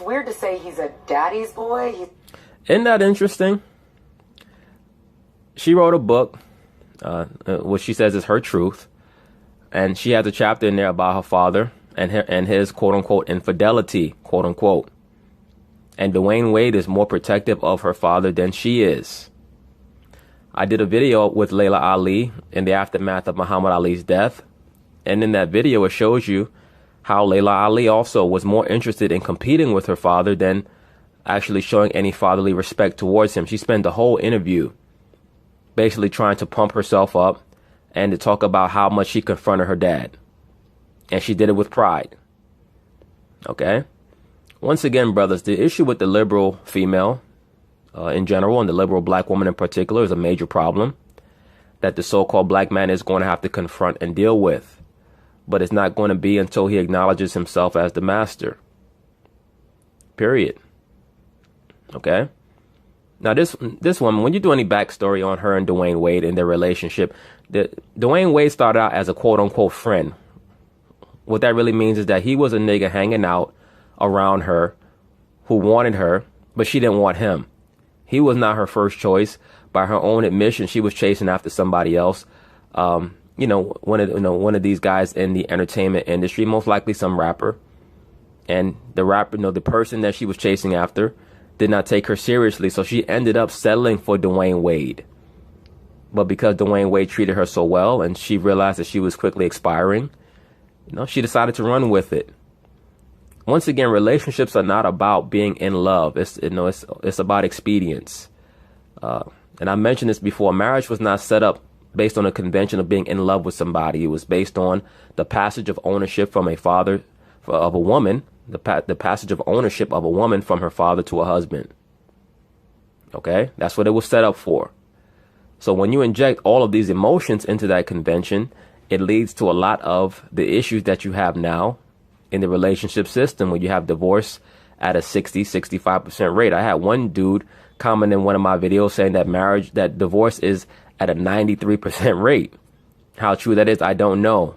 it's weird to say he's a daddy's boy. Isn't that interesting? She wrote a book, what she says is her truth, and she has a chapter in there about her father and his quote-unquote infidelity, quote-unquote. And Dwayne Wade is more protective of her father than she is. I did a video with Layla Ali in the aftermath of Muhammad Ali's death, and in that video it shows you how Layla Ali also was more interested in competing with her father than actually showing any fatherly respect towards him. She spent the whole interview basically trying to pump herself up and to talk about how much she confronted her dad. And she did it with pride. Okay? Once again, brothers, the issue with the liberal female in general and the liberal black woman in particular is a major problem that the so-called black man is going to have to confront and deal with. But it's not going to be until he acknowledges himself as the master. Period. Okay? Now, this woman, when you do any backstory on her and Dwayne Wade and their relationship, Dwayne Wade started out as a quote-unquote friend. What that really means is that he was a nigga hanging out around her who wanted her, but she didn't want him. He was not her first choice. By her own admission, she was chasing after somebody else. One of these guys in the entertainment industry, most likely some rapper. And the rapper, the person that she was chasing after did not take her seriously. So she ended up settling for Dwayne Wade. But because Dwayne Wade treated her so well and she realized that she was quickly expiring, she decided to run with it. Once again, relationships are not about being in love. It's about expedience. And I mentioned this before. Marriage was not set up based on a convention of being in love with somebody. It was based on the passage of ownership from a father of a woman, the passage of ownership of a woman from her father to a husband. Okay? That's what it was set up for. So when you inject all of these emotions into that convention, it leads to a lot of the issues that you have now in the relationship system when you have divorce at a 65% rate. I had one dude comment in one of my videos saying that divorce is at a 93% rate. How true that is, I don't know.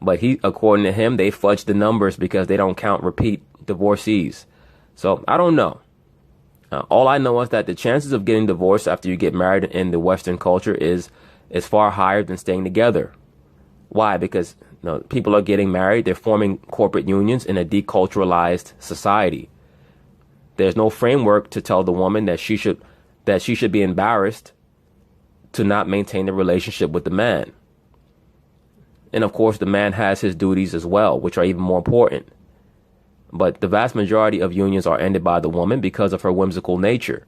But according to him, they fudge the numbers because they don't count repeat divorcees. So I don't know. All I know is that the chances of getting divorced after you get married in the Western culture is far higher than staying together. Why? Because people are getting married. They're forming corporate unions in a deculturalized society. There's no framework to tell the woman that she should be embarrassed to not maintain the relationship with the man. And of course, the man has his duties as well, which are even more important. But the vast majority of unions are ended by the woman because of her whimsical nature.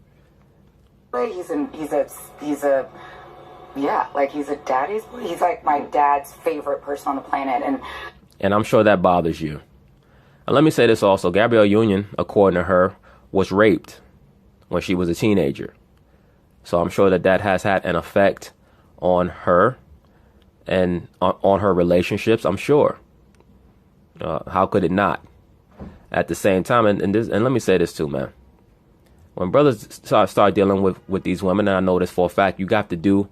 He's a daddy's boy. He's like my dad's favorite person on the planet. And I'm sure that bothers you. And let me say this also. Gabrielle Union, according to her, was raped when she was a teenager. So I'm sure that has had an effect on her and on her relationships, I'm sure. How could it not? At the same time, and let me say this too, man. When brothers start dealing with these women, and I know this for a fact, you got to do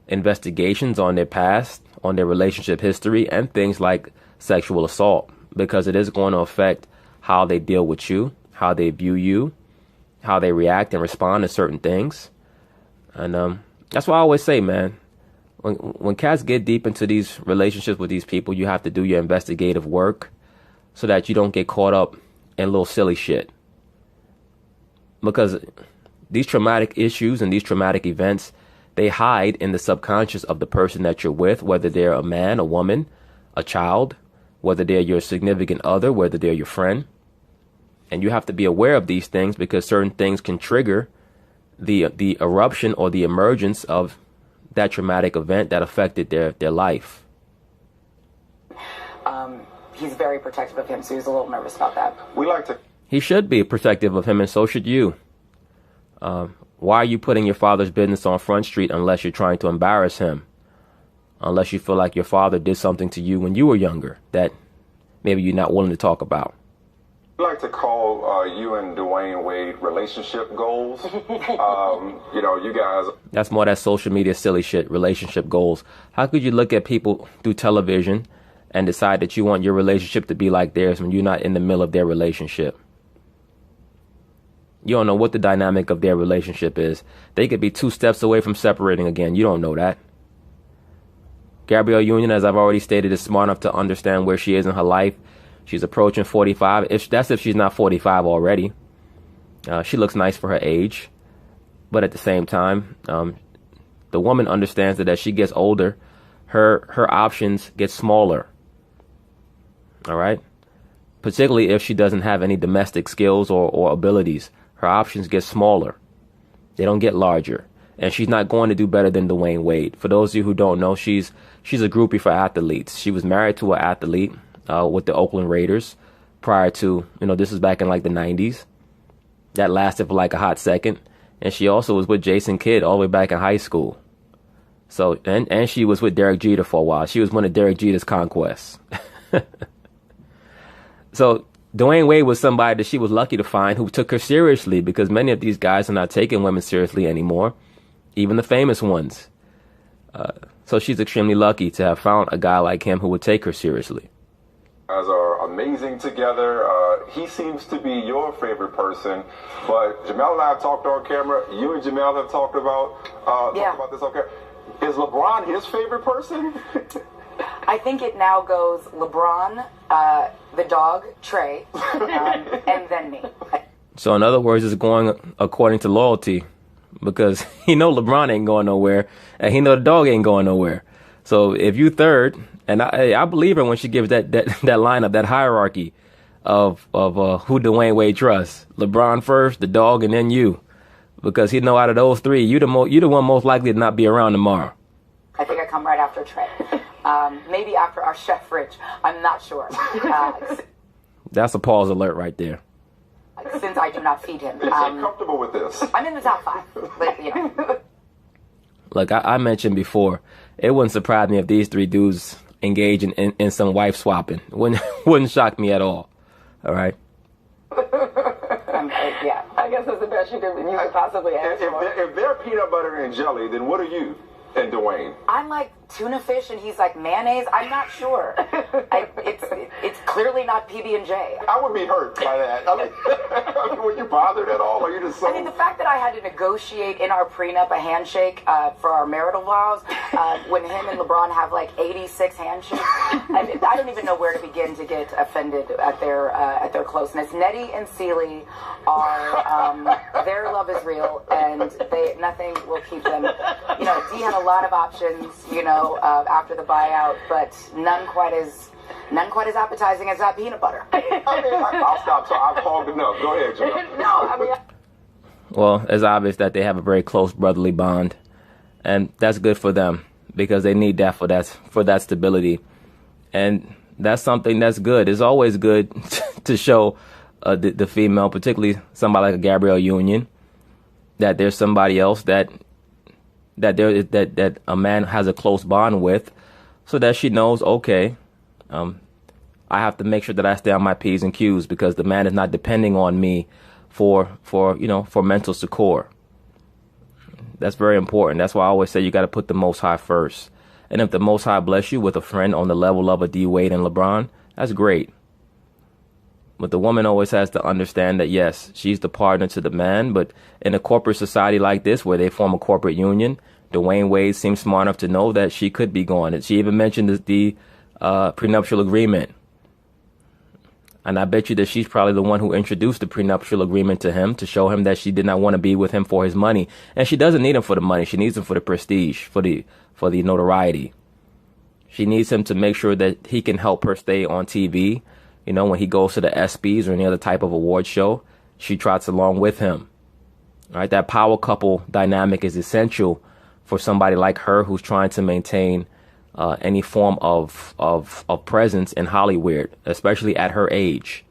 investigations on their past, on their relationship history, and things like sexual assault, because it is going to affect how they deal with you, how they view you, how they react and respond to certain things. And that's why I always say, man, when cats get deep into these relationships with these people, you have to do your investigative work so that you don't get caught up in little silly shit. Because these traumatic issues and these traumatic events, they hide in the subconscious of the person that you're with, whether they're a man, a woman, a child, whether they're your significant other, whether they're your friend. And you have to be aware of these things because certain things can trigger the eruption or the emergence of that traumatic event that affected their life. He's very protective of him, so he's a little nervous about that. He should be protective of him, and so should you. Why are you putting your father's business on Front Street unless you're trying to embarrass him? Unless you feel like your father did something to you when you were younger that maybe you're not willing to talk about. We like to call you and Dwayne Wade relationship goals. You guys. That's more that social media silly shit, relationship goals. How could you look at people through television and decide that you want your relationship to be like theirs when you're not in the middle of their relationship? You don't know what the dynamic of their relationship is. They could be 2 steps away from separating again. You don't know that. Gabrielle Union, as I've already stated, is smart enough to understand where she is in her life. She's approaching 45. That's if she's not 45 already. She looks nice for her age. But at the same time, the woman understands that as she gets older, her options get smaller. All right? Particularly if she doesn't have any domestic skills or abilities. Her options get smaller. They don't get larger. And she's not going to do better than Dwayne Wade. For those of you who don't know, she's a groupie for athletes. She was married to an athlete with the Oakland Raiders prior to, this was back in like the 90s. That lasted for like a hot second. And she also was with Jason Kidd all the way back in high school. So, and she was with Derek Jeter for a while. She was one of Derek Jeter's conquests. So Dwayne Wade was somebody that she was lucky to find who took her seriously, because many of these guys are not taking women seriously anymore, even the famous ones. So she's extremely lucky to have found a guy like him who would take her seriously. Guys are amazing together. He seems to be your favorite person, but Jamel and I have talked on camera. You and Jamel have talked about this on camera. Is LeBron his favorite person? I think it now goes LeBron, the dog, Trey, and then me. So in other words, it's going according to loyalty, because he know LeBron ain't going nowhere, and he know the dog ain't going nowhere. So if you third, and I believe her when she gives that lineup, that hierarchy of who Dwayne Wade trusts. LeBron first, the dog, and then you, because he know out of those 3, you the one most likely to not be around tomorrow. I think I come right after Trey. Maybe after our chef Rich. I'm not sure. That's a pause alert right there. Since I do not feed him. Is he comfortable with this? I'm in the top 5. But, Look, I mentioned before, it wouldn't surprise me if these 3 dudes engage in some wife swapping. Wouldn't shock me at all. All right? Yeah, I guess that's the best you could possibly ask for. If they're peanut butter and jelly, then what are you and Dwayne? I'm like tuna fish and he's like mayonnaise. I'm not sure. It's clearly not PB&J. I would be hurt by that. I mean, were you bothered at all, or you just so... I mean, the fact that I had to negotiate in our prenup a handshake for our marital vows, when him and LeBron have like 86 handshakes, I don't even know where to begin to get offended at their closeness. Nettie and Sealy are their love is real, and nothing will keep them. Dee had a lot of options, after the buyout, but none quite as appetizing as that peanut butter. I'll stop. So I've hogged enough. Go ahead, Joe. Well, it's obvious that they have a very close brotherly bond, and that's good for them, because they need that for that stability, and that's something that's good. It's always good to show the female, particularly somebody like a Gabrielle Union, that there's somebody else that a man has a close bond with, so that she knows, okay, I have to make sure that I stay on my P's and Q's, because the man is not depending on me for mental succor. That's very important. That's why I always say you got to put the Most High first. And if the Most High bless you with a friend on the level of a D Wade and LeBron, that's great. But the woman always has to understand that, yes, she's the partner to the man, but in a corporate society like this, where they form a corporate union, Dwayne Wade seems smart enough to know that she could be gone. And she even mentioned the prenuptial agreement. And I bet you that she's probably the one who introduced the prenuptial agreement to him, to show him that she did not want to be with him for his money. And she doesn't need him for the money. She needs him for the prestige, for the notoriety. She needs him to make sure that he can help her stay on TV. When he goes to the ESPYs or any other type of award show, she trots along with him. All right, that power couple dynamic is essential for somebody like her who's trying to maintain any form of presence in Hollywood, especially at her age.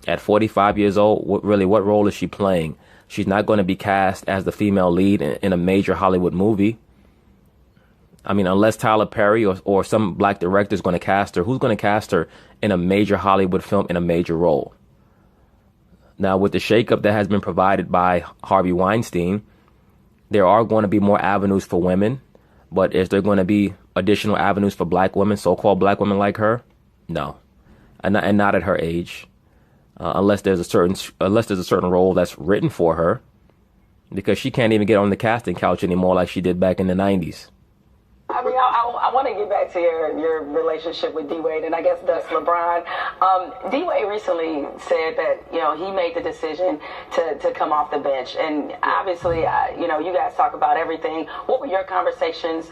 At 45 years old, what role is she playing? She's not going to be cast as the female lead in a major Hollywood movie. I mean, unless Tyler Perry or some black director is going to cast her, who's going to cast her in a major Hollywood film in a major role? Now, with the shakeup that has been provided by Harvey Weinstein, there are going to be more avenues for women. But is there going to be additional avenues for black women, so-called black women like her? No. And not at her age. unless there's a certain role that's written for her, because she can't even get on the casting couch anymore like she did back in the 90s. I mean, I want to get back to your relationship with D-Wade, and I guess thus LeBron. D-Wade recently said that, he made the decision to come off the bench. And obviously, you guys talk about everything. What were your conversations